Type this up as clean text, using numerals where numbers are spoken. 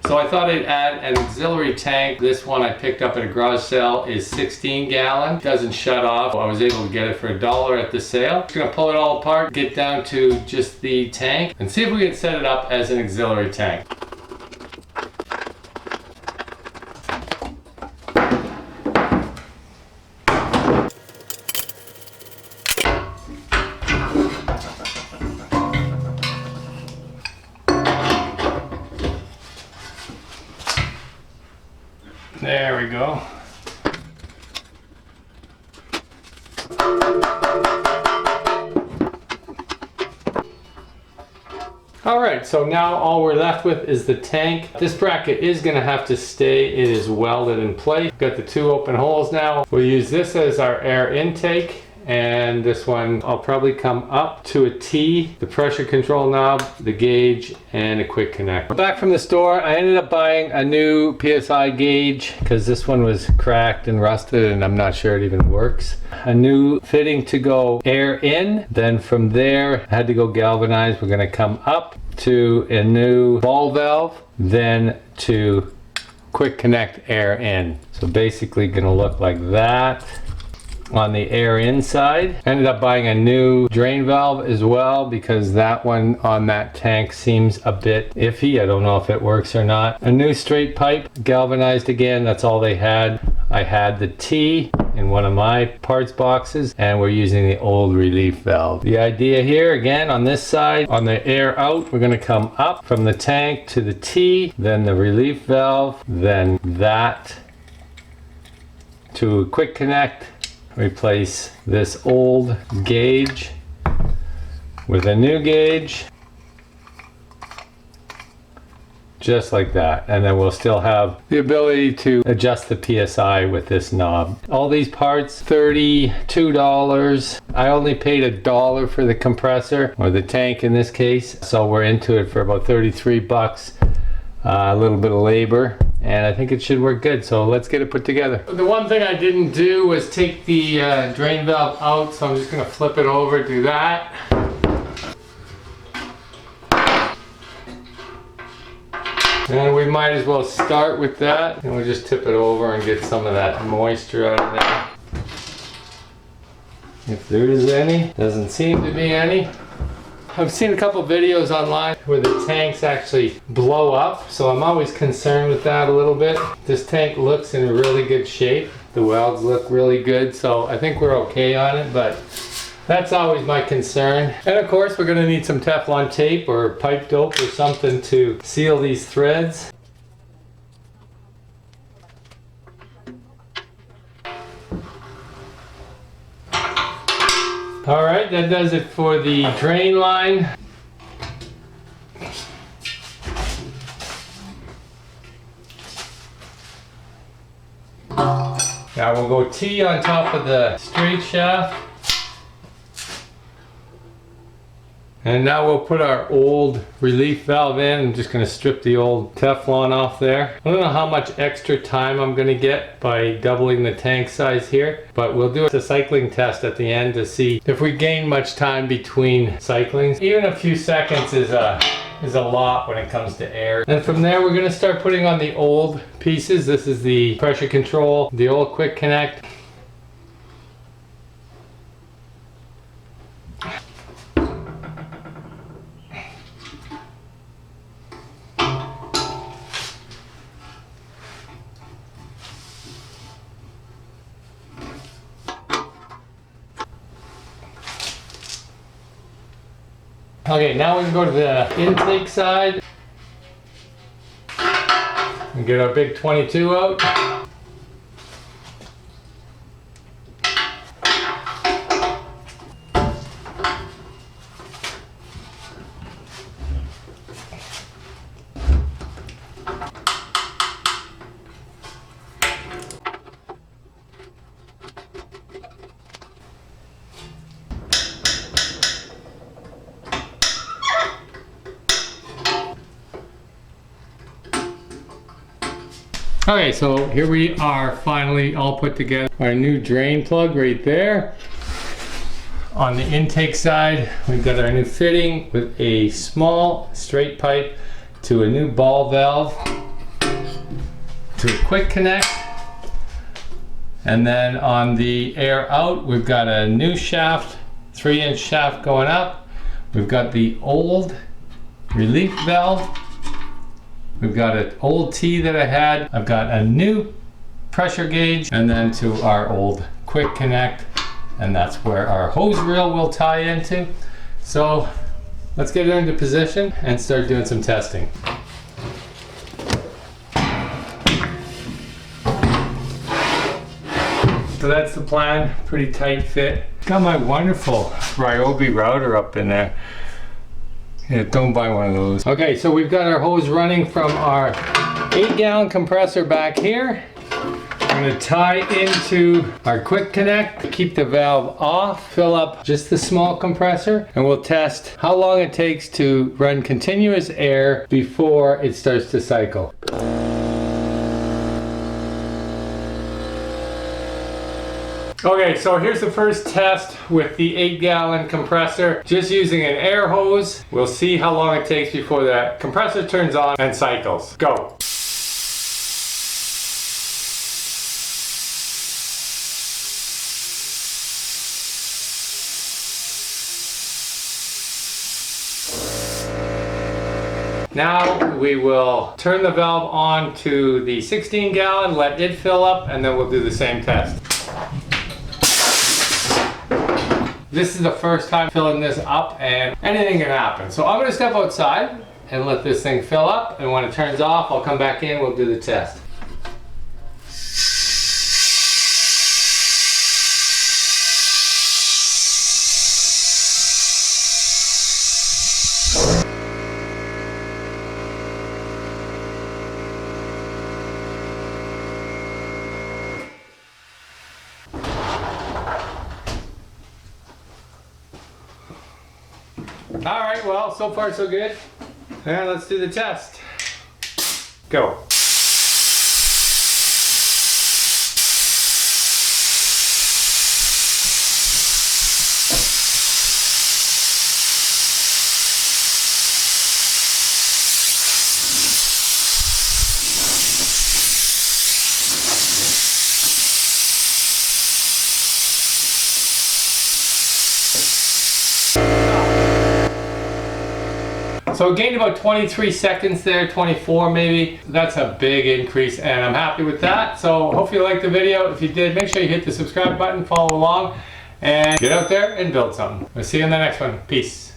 So I thought I'd add an auxiliary tank. This one I picked up at a garage sale is 16 gallon. It doesn't shut off. I was able to get it for $1 at the sale. Just gonna pull it all apart, get down to just the tank, and see if we can set it up as an auxiliary tank. There we go. Alright, so now all we're left with is the tank. This bracket is going to have to stay. It is welded in place. Got the 2 open holes now. We'll use this as our air intake. And this one, I'll probably come up to a T, the pressure control knob, the gauge, and a quick connect. Back from the store, I ended up buying a new PSI gauge because this one was cracked and rusted and I'm not sure it even works. A new fitting to go air in, then from there I had to go galvanize. We're gonna come up to a new ball valve, then to quick connect air in. So basically gonna look like that. On the air inside. Ended up buying a new drain valve as well because that one on that tank seems a bit iffy. I don't know if it works or not. A new straight pipe, galvanized again, that's all they had. I had the T in one of my parts boxes and we're using the old relief valve. The idea here again on this side, on the air out, we're gonna come up from the tank to the T, then the relief valve, then that to a quick connect. Replace this old gauge with a new gauge, just like that, and then we'll still have the ability to adjust the PSI with this knob. All these parts, $32. I only paid $1 for the compressor, or the tank in this case, so we're into it for about 33 bucks. A little bit of labor, and I think it should work good, so let's get it put together. The one thing I didn't do was take the drain valve out, so I'm just going to flip it over, do that. And we might as well start with that, and we'll just tip it over and get some of that moisture out of there. If there is any, doesn't seem to be any. I've seen a couple videos online where the tanks actually blow up, so I'm always concerned with that a little bit. This tank looks in really good shape. The welds look really good, so I think we're okay on it, but that's always my concern. And of course, we're gonna need some Teflon tape or pipe dope or something to seal these threads. Alright, that does it for the drain line. Now we'll go T on top of the straight shaft. And now we'll put our old relief valve in. I'm just going to strip the old Teflon off there. I don't know how much extra time I'm going to get by doubling the tank size here, but we'll do a cycling test at the end to see if we gain much time between cyclings. Even a few seconds is a lot when it comes to air. And from there we're going to start putting on the old pieces. This is the pressure control, the old quick connect. Okay, now we can go to the intake side and get our big 22 out. Okay, so here we are finally all put together. Our new drain plug right there. On the intake side, we've got our new fitting with a small straight pipe to a new ball valve. to a quick connect. And then on the air out, we've got a new shaft, 3-inch shaft going up. We've got the old relief valve. We've got an old T that I had. I've got a new pressure gauge, and then to our old quick connect, and that's where our hose reel will tie into. So let's get it into position and start doing some testing. So that's the plan, pretty tight fit. Got my wonderful Ryobi router up in there. Yeah, don't buy one of those. Okay, so we've got our hose running from our 8-gallon compressor back here. I'm going to tie into our quick connect, keep the valve off, fill up just the small compressor, and we'll test how long it takes to run continuous air before it starts to cycle. Okay, so here's the first test with the 8-gallon compressor. Just using an air hose. We'll see how long it takes before the compressor turns on and cycles. Go. Now we will turn the valve on to the 16-gallon, let it fill up, and then we'll do the same test. This is the first time filling this up, and anything can happen. So I'm going to step outside and let this thing fill up, and when it turns off, I'll come back in, we'll do the test. All right, well, so far so good. And let's do the test. Go. So it gained about 23 seconds there, 24 maybe. That's a big increase and I'm happy with that. So hopefully you liked the video. If you did, make sure you hit the subscribe button, follow along, and get out there and build something. We'll see you in the next one. Peace.